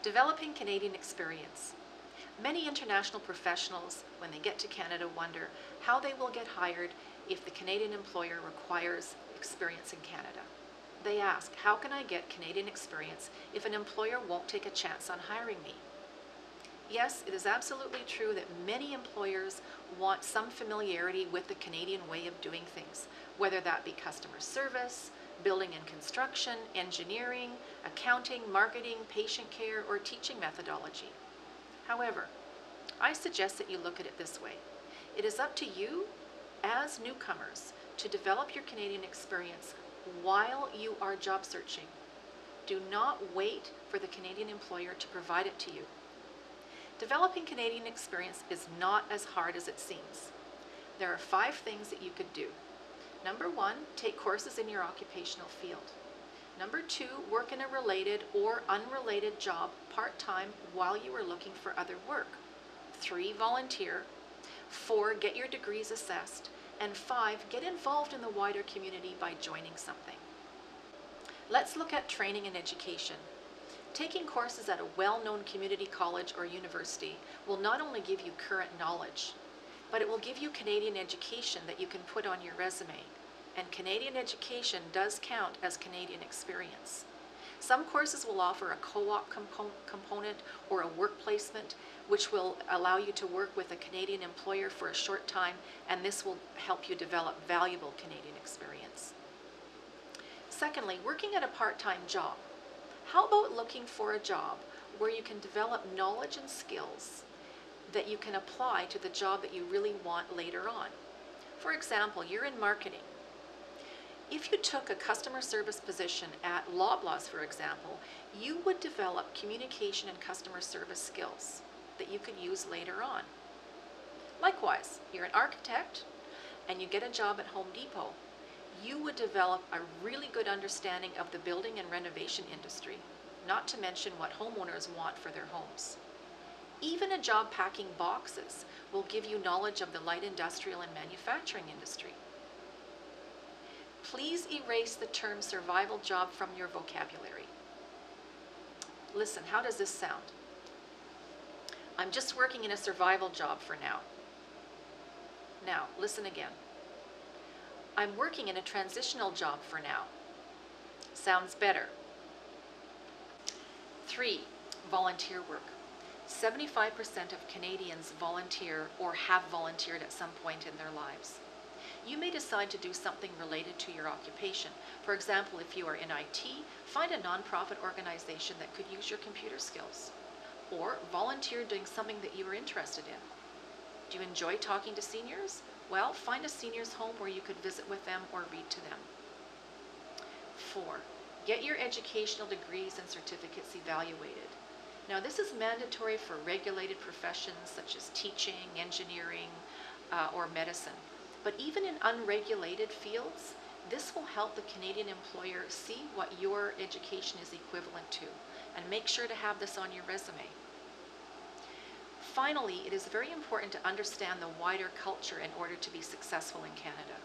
Developing Canadian experience. Many international professionals, when they get to Canada, wonder how they will get hired if the Canadian employer requires experience in Canada. They ask, how can I get Canadian experience if an employer won't take a chance on hiring me? Yes, it is absolutely true that many employers want some familiarity with the Canadian way of doing things, whether that be customer service, building and construction, engineering, accounting, marketing, patient care, or teaching methodology. However, I suggest that you look at it this way. It is up to you as newcomers to develop your Canadian experience while you are job searching. Do not wait for the Canadian employer to provide it to you. Developing Canadian experience is not as hard as it seems. There are 5 things that you could do. Number 1, take courses in your occupational field. Number 2, work in a related or unrelated job part-time while you are looking for other work. 3, volunteer. 4, get your degrees assessed. And 5, get involved in the wider community by joining something. Let's look at training and education. Taking courses at a well-known community college or university will not only give you current knowledge, but it will give you Canadian education that you can put on your resume. And Canadian education does count as Canadian experience. Some courses will offer a co-op component or a work placement, which will allow you to work with a Canadian employer for a short time, and this will help you develop valuable Canadian experience. Secondly, working at a part-time job. How about looking for a job where you can develop knowledge and skills that you can apply to the job that you really want later on? For example, you're in marketing. If you took a customer service position at Loblaws, for example, you would develop communication and customer service skills that you could use later on. Likewise, you're an architect and you get a job at Home Depot. You would develop a really good understanding of the building and renovation industry, not to mention what homeowners want for their homes. Even a job packing boxes will give you knowledge of the light industrial and manufacturing industry. Please erase the term survival job from your vocabulary. Listen, how does this sound? I'm just working in a survival job for now. Now, listen again. I'm working in a transitional job for now. Sounds better. 3, volunteer work. 75% of Canadians volunteer or have volunteered at some point in their lives. You may decide to do something related to your occupation. For example, if you are in IT, find a nonprofit organization that could use your computer skills. Or volunteer doing something that you are interested in. Do you enjoy talking to seniors? Well, find a seniors home where you could visit with them or read to them. 4, get your educational degrees and certificates evaluated. Now, this is mandatory for regulated professions such as teaching, engineering, or medicine. But even in unregulated fields, this will help the Canadian employer see what your education is equivalent to, and make sure to have this on your resume. Finally, it is very important to understand the wider culture in order to be successful in Canada.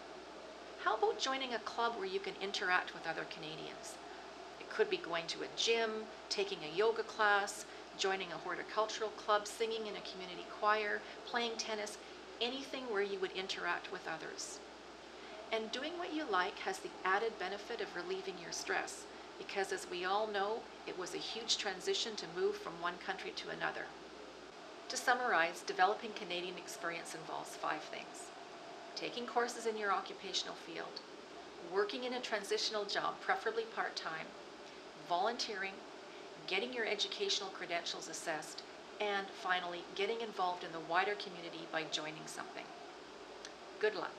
How about joining a club where you can interact with other Canadians? It could be going to a gym, taking a yoga class, joining a horticultural club, singing in a community choir, playing tennis, anything where you would interact with others. And doing what you like has the added benefit of relieving your stress, because as we all know, it was a huge transition to move from one country to another. To summarize, developing Canadian experience involves 5 things. Taking courses in your occupational field, working in a transitional job, preferably part-time, volunteering, getting your educational credentials assessed, and finally, getting involved in the wider community by joining something. Good luck.